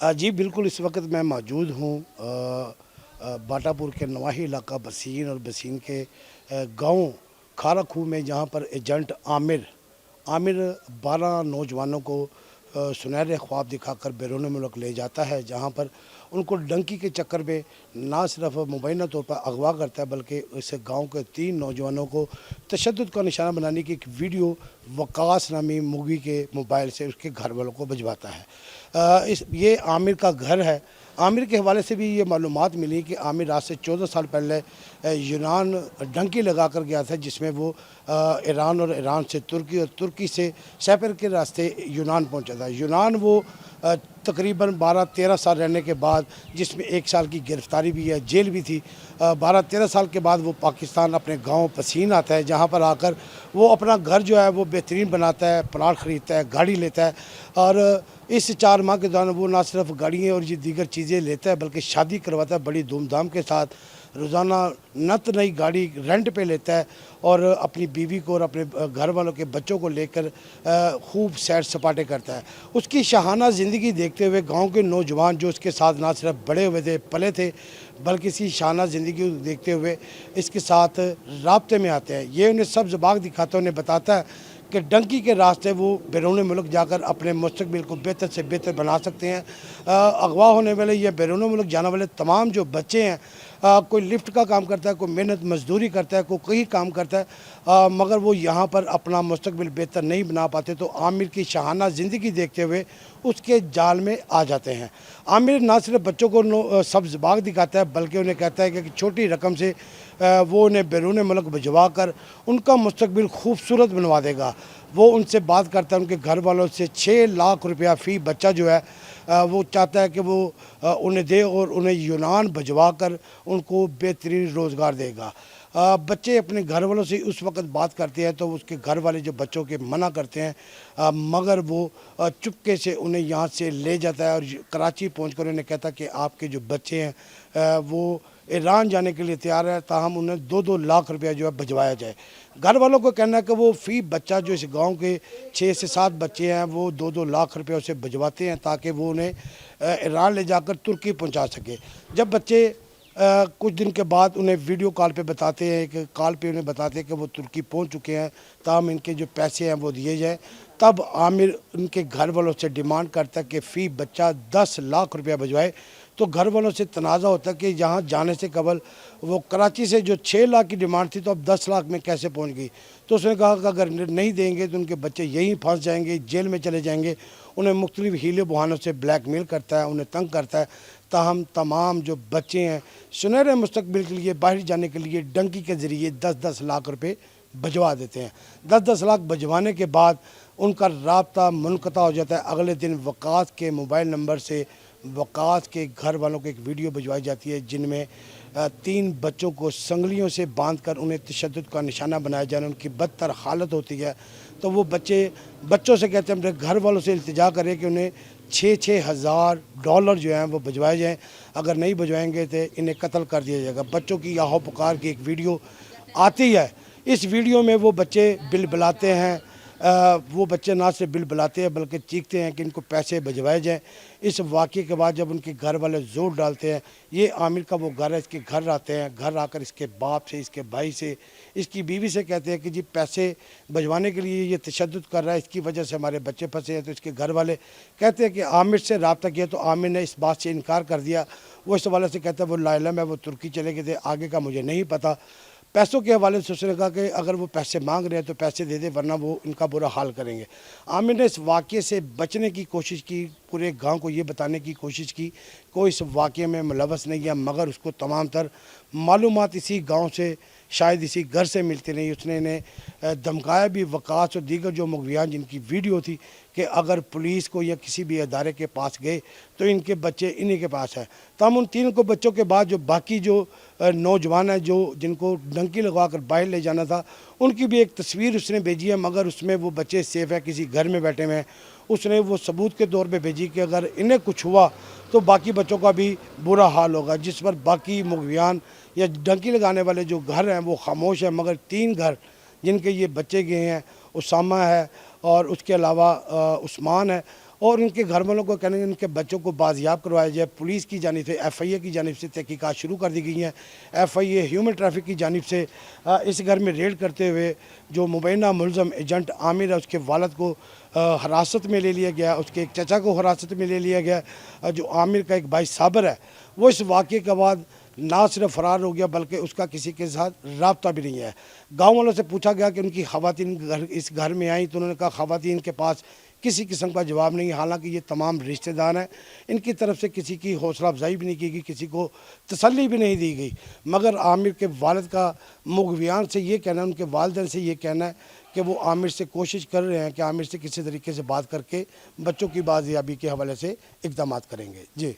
जी बिल्कुल, इस वक्त मैं मौजूद हूँ बाटापुर के नवाही इलाका बसीन और बसीन के गांव खारा खूह में, जहां पर एजेंट आमिर आमिर 12 नौजवानों को सुनहरे ख्वाब दिखाकर बैरून मुल्क ले जाता है, जहां पर उनको डंकी के चक्कर में ना सिर्फ मुबैना तौर पर अगवा करता है, बल्कि इस गांव के 3 नौजवानों को तशद्दुद का निशाना बनाने की एक वीडियो वकास नामी मूवी के मोबाइल से उसके घर वालों को भिजवाता है। ये आमिर का घर है। आमिर के हवाले से भी ये मालूमात मिली कि आमिर आज से 14 साल पहले यूनान डंकी लगा कर गया था, जिसमें वो ईरान और ईरान से तुर्की और तुर्की से सैपर के रास्ते यूनान पहुंचा था। यूनान वो तकरीबन 12-13 साल रहने के बाद, जिसमें 1 साल की गिरफ्तारी भी है, जेल भी थी, 12-13 साल के बाद वो पाकिस्तान अपने गांव पसीन आता है, जहां पर आकर वो अपना घर जो है वो बेहतरीन बनाता है, प्लाट ख़रीदता है, गाड़ी लेता है। और इस 4 माह के दौरान वो ना सिर्फ गाड़ियाँ और ये दीगर चीज़ें लेता है, बल्कि शादी करवाता है बड़ी धूमधाम के साथ। रोज़ाना नत नई गाड़ी रेंट पे लेता है और अपनी बीवी को और अपने घर वालों के बच्चों को लेकर खूब सैर सपाटे करता है। उसकी शाहाना ज़िंदगी देखते हुए गांव के नौजवान जो उसके साथ ना सिर्फ बड़े हुए थे, पले थे, बल्कि इसी शाहाना ज़िंदगी को देखते हुए इसके साथ राब्ते में आते हैं। ये उन्हें सब ज़बाग दिखाता है, उन्हें बताता है कि डंकी के रास्ते वो बैरून मुल्क जाकर अपने मुस्तकबिल को बेहतर से बेहतर बना सकते हैं। अगवा होने वाले या बैरून मुल्क जाने वाले तमाम जो बच्चे हैं, कोई लिफ्ट का काम करता है, कोई मेहनत मजदूरी करता है, कोई कहीं काम करता है, मगर वो यहाँ पर अपना मुस्तकबिल बेहतर नहीं बना पाते, तो आमिर की शाहाना ज़िंदगी देखते हुए उसके जाल में आ जाते हैं। आमिर ना सिर्फ बच्चों को सब्ज़ बाग दिखाता है, बल्कि उन्हें कहता है कि छोटी रकम से वो उन्हें बैरून मुल्क भिजवा कर उनका मुस्तकबिल खूबसूरत बनवा देगा। वो उनसे बात करता है, उनके घर वालों से 6 लाख रुपया फ़ी बच्चा जो है वो चाहता है कि वो उन्हें दे और उन्हें यूनान भिजवा कर उनको बेहतरीन रोज़गार देगा। बच्चे अपने घर वालों से उस वक्त बात करते हैं तो उसके घर वाले जो बच्चों के मना करते हैं, मगर वो चुपके से उन्हें यहाँ से ले जाता है और कराची पहुँचकर उन्हें कहता है कि आपके जो बच्चे हैं वो ईरान जाने के लिए तैयार है, ताहम उन्हें 2-2 लाख रुपया जो है भिजवाया जाए। घर वालों को कहना है कि वो फ़ी बच्चा जो इस गांव के 6 से 7 बच्चे हैं वो 2-2 लाख रुपये उसे भिजवाते हैं, ताकि वो उन्हें ईरान ले जाकर तुर्की पहुंचा सके। जब बच्चे कुछ दिन के बाद उन्हें वीडियो कॉल पे बताते हैं, कि कॉल पे उन्हें बताते हैं कि वो तुर्की पहुंच चुके हैं, ताहम इनके जो पैसे हैं वो दिए जाए। तब आमिर उनके घर वालों से डिमांड करता है कि फ़ी बच्चा 10 लाख रुपया भिजवाए। तो घर वालों से तनाज़ा होता है कि यहाँ जाने से कबल वो कराची से जो 6 लाख की डिमांड थी, तो अब 10 लाख में कैसे पहुँच गई। तो उसने कहा कि अगर नहीं देंगे तो उनके बच्चे यहीं फंस जाएंगे, जेल में चले जाएंगे। उन्हें मुख्तलिफ हीले बहानों से ब्लैकमेल करता है, उन्हें तंग करता है। ताहम तमाम जो बच्चे हैं सुनहरे मुस्तकबिल के लिए बाहर जाने के लिए डंकी के ज़रिए 10-10 लाख रुपये भिजवा देते हैं। 10-10 लाख भिजवाने के बाद उनका राब्ता मुनक़ता हो जाता है। अगले दिन वकास के मोबाइल नंबर से वकास के घर वालों को एक वीडियो भिजवाई जाती है, जिनमें 3 बच्चों को संगलियों से बांधकर उन्हें तशद्दुद का निशाना बनाया जाए, उनकी बदतर हालत होती है। तो वो बच्चों से कहते हैं, अपने घर वालों से इल्तिजा करें कि उन्हें 6-6 हज़ार डॉलर जो हैं वो भिजवाए जाएँ, अगर नहीं भिजवाएंगे तो इन्हें कत्ल कर दिया जाएगा। बच्चों की याहो पुकार की एक वीडियो आती है। इस वीडियो में वो बच्चे बिलबिलाते हैं, वो बच्चे ना सिर्फ बिलबिलाते हैं बल्कि चीखते हैं कि इनको पैसे भिजवाए जाएँ। इस वाक़े के बाद जब उनके घर वाले ज़ोर डालते हैं, ये आमिर का वो घर है, इसके घर आते हैं, घर आकर इसके बाप से, इसके भाई से, इसकी बीवी से कहते हैं कि जी पैसे भिजवाने के लिए ये तशद्दुद कर रहा है, इसकी वजह से हमारे बच्चे फंसे हैं। तो इसके घर वाले कहते हैं कि आमिर से रब्ता किया, तो आमिर ने इस बात से इनकार कर दिया। वो इस हवाले से कहता है वो लाइलम है, वो तुर्की चले गए थे, आगे का मुझे नहीं पता। पैसों के हवाले से उसने कहा कि अगर वो पैसे मांग रहे हैं तो पैसे दे दे, वरना वो इनका बुरा हाल करेंगे। आमिर ने इस वाक़े से बचने की कोशिश की, पूरे गांव को ये बताने की कोशिश की कोई इस वाक़े में मुलव्वस नहीं है, मगर उसको तमाम तर मालूमात इसी गांव से, शायद इसी घर से मिलती नहीं। उसने इन्हें धमकाया भी, वकास और दीगर जो मुग़वियान जिनकी वीडियो थी, कि अगर पुलिस को या किसी भी अदारे के पास गए तो इनके बच्चे इन्हीं के पास है। तो हम उन 3 को बच्चों के बाद जो बाकी जो नौजवान हैं जो जिनको डंकी लगवा कर बाहर ले जाना था, उनकी भी एक तस्वीर उसने भेजी है, मगर उसमें वो बच्चे सेफ है, किसी घर में बैठे हुए हैं। उसने वो सबूत के तौर पे भेजी कि अगर इन्हें कुछ हुआ तो बाकी बच्चों का भी बुरा हाल होगा, जिस पर बाकी मुग़वियान या डंकी लगाने वाले जो घर हैं वो खामोश हैं। मगर 3 घर जिनके ये बच्चे गए हैं, उसामा है और उसके अलावा उस्मान है اور ان کے گھر والوں کو کہنے ان کے بچوں کو بازیاب کروایا جائے۔ پولیس کی جانب سے FIA کی جانب سے تحقیقات شروع کر دی گئی ہیں۔ FIA ہیومن ٹریفک کی جانب سے اس گھر میں ریڈ کرتے ہوئے جو مبینہ ملزم ایجنٹ عامر ہے اس کے والد کو حراست میں لے لیا گیا، اس کے ایک چچا کو حراست میں لے لیا گیا۔ جو عامر کا ایک بھائی صابر ہے وہ اس واقعے کے بعد نہ صرف فرار ہو گیا بلکہ اس کا کسی کے ساتھ رابطہ بھی نہیں ہے۔ گاؤں والوں سے پوچھا گیا کہ ان کی خواتین اس گھر میں آئیں تو انہوں نے کہا خواتین کے پاس کسی قسم کا جواب نہیں، حالانکہ یہ تمام رشتہ دار ہیں، ان کی طرف سے کسی کی حوصلہ افزائی بھی نہیں کی گئی، کسی کو تسلی بھی نہیں دی گئی۔ مگر عامر کے والد کا مغویان سے یہ کہنا ہے، ان کے والدین سے یہ کہنا ہے کہ وہ عامر سے کوشش کر رہے ہیں کہ عامر سے کسی طریقے سے بات کر کے بچوں کی بازیابی کے حوالے سے اقدامات کریں گے۔ جی